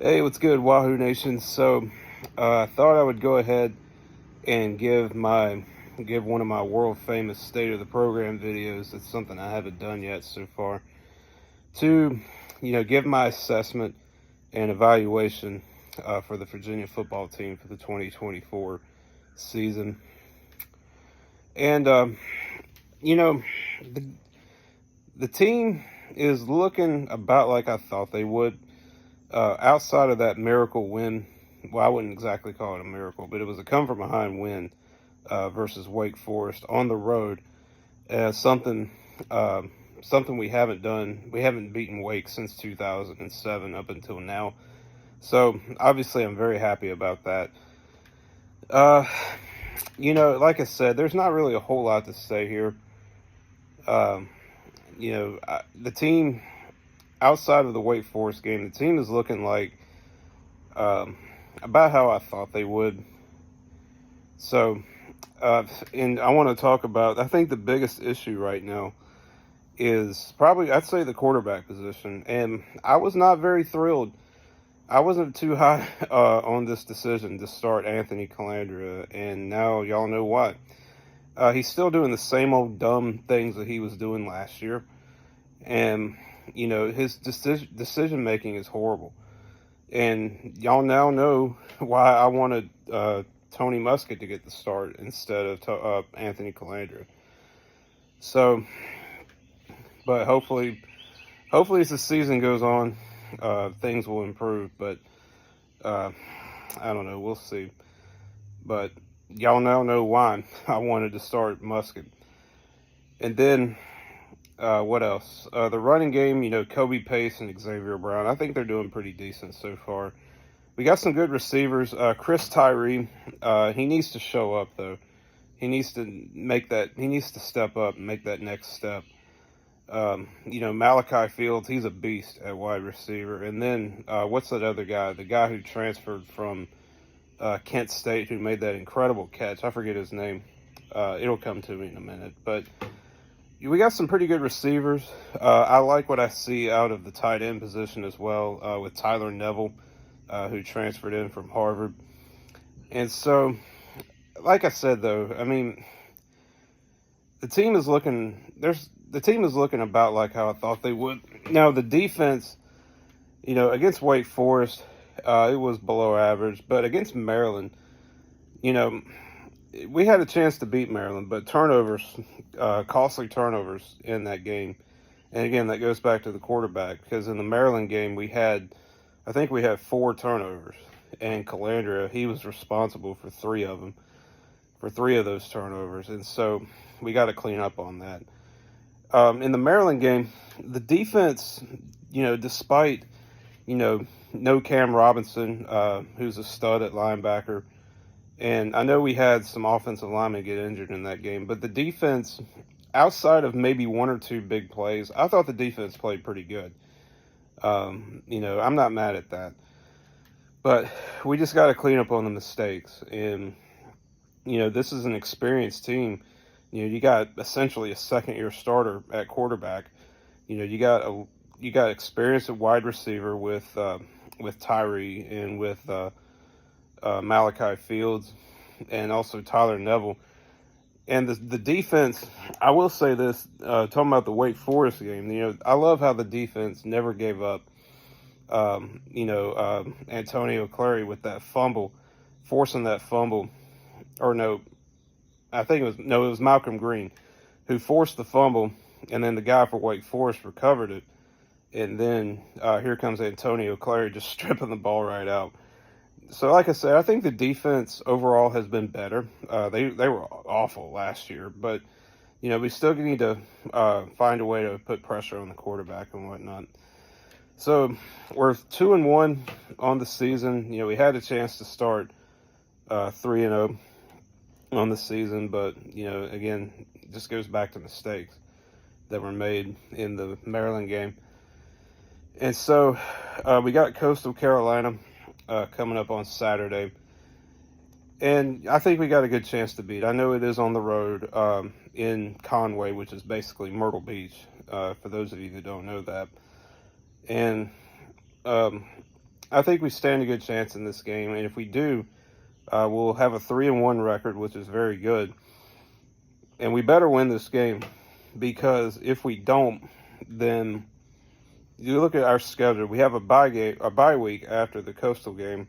Hey, what's good, Wahoo Nation? I thought I would go ahead and give one of my world famous state of the program videos. It's something I haven't done yet so far. To, give my assessment and evaluation for the Virginia football team for the 2024 season. And you know, the the team is looking about like I thought they would. Outside of that miracle win, well, I wouldn't exactly call it a miracle, but it was a come from behind win versus Wake Forest on the road. Something uh, something we haven't done. We haven't beaten Wake since 2007 up until now. So obviously, I'm very happy about that. Uh, like I said, there's not really a whole lot to say here. Um, the team outside of the Wake Forest game, the team is looking like um, about how I thought they would. So, and I want to talk about, I think the biggest issue right now is probably, I'd say, the quarterback position. And I was not very thrilled. I wasn't too high on this decision to start Anthony Calandria, and now y'all know why. He's still doing the same old dumb things that he was doing last year. And, his decision making is horrible. And y'all now know why I wanted Tony Muskett to get the start instead of Anthony Calandria. So, but hopefully as the season goes on, things will improve. But I don't know. We'll see. But y'all now know why I wanted to start Muskett. And then what else? The running game, Kobe Pace and Xavier Brown. I think they're doing pretty decent so far. We got some good receivers. Chris Tyree, he needs to show up though. He needs to He needs to step up and make that next step. Malachi Fields, he's a beast at wide receiver. And then what's that other guy? The guy who transferred from Kent State, who made that incredible catch. I forget his name. It'll come to me in a minute. But we got some pretty good receivers. I like what I see out of the tight end position as well with Tyler Neville, who transferred in from Harvard. And so, like I said, though, I mean, the team is looking about like how I thought they would. Now, the defense, against Wake Forest, it was below average, but against Maryland, we had a chance to beat Maryland, but turnovers, costly turnovers in that game. And again, that goes back to the quarterback, because in the Maryland game, I think we had 4 turnovers. And Calandria, he was responsible for 3 of them, for 3 of those turnovers. And so we got to clean up on that. In the Maryland game, the defense, despite, no Cam Robinson, who's a stud at linebacker, and I know we had some offensive linemen get injured in that game, but the defense, outside of maybe 1 or 2 big plays, I thought the defense played pretty good. I'm not mad at that. But we just got to clean up on the mistakes. And, this is an experienced team. You got essentially a second-year starter at quarterback. You got experience at wide receiver with Tyree and with Malachi Fields, and also Tyler Neville. And the defense, I will say this, talking about the Wake Forest game, I love how the defense never gave up. Antonio Clary with that fumble, forcing that fumble. Or no, it was Malcolm Green who forced the fumble, and then the guy for Wake Forest recovered it. And then here comes Antonio Clary just stripping the ball right out. So, like I said, I think the defense overall has been better. They were awful last year, but we still need to find a way to put pressure on the quarterback and whatnot. So we're 2-1 on the season. We had a chance to start 3-0 on the season, but again, it just goes back to mistakes that were made in the Maryland game. And so we got Coastal Carolina coming up on Saturday. And I think we got a good chance to beat. I know it is on the road in Conway, which is basically Myrtle Beach, for those of you that don't know that. And I think we stand a good chance in this game, and if we do, we'll have a 3-1 record, which is very good. And we better win this game, because if we don't, then you look at our schedule. We have a bye week after the Coastal game,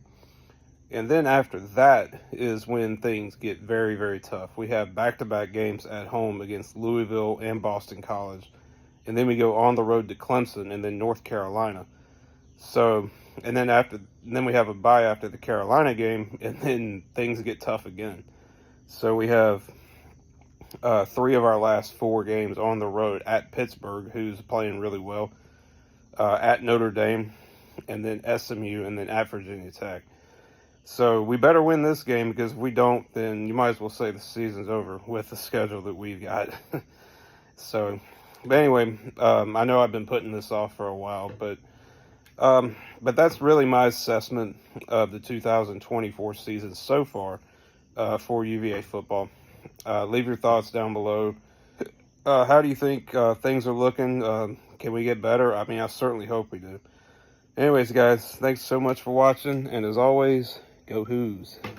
and then after that is when things get very, very tough. We have back-to-back games at home against Louisville and Boston College, and then we go on the road to Clemson and then North Carolina. So, and then we have a bye after the Carolina game, and then things get tough again. So we have 3 of our last 4 games on the road: at Pittsburgh, who's playing really well, at Notre Dame, and then SMU, and then at Virginia Tech. So we better win this game, because if we don't, then you might as well say the season's over with the schedule that we've got. So, but anyway, I know I've been putting this off for a while, but that's really my assessment of the 2024 season so far for UVA football. Leave your thoughts down below. How do you think things are looking? Can we get better? I mean, I certainly hope we do. Anyways, guys, thanks so much for watching, and as always, go Hoos.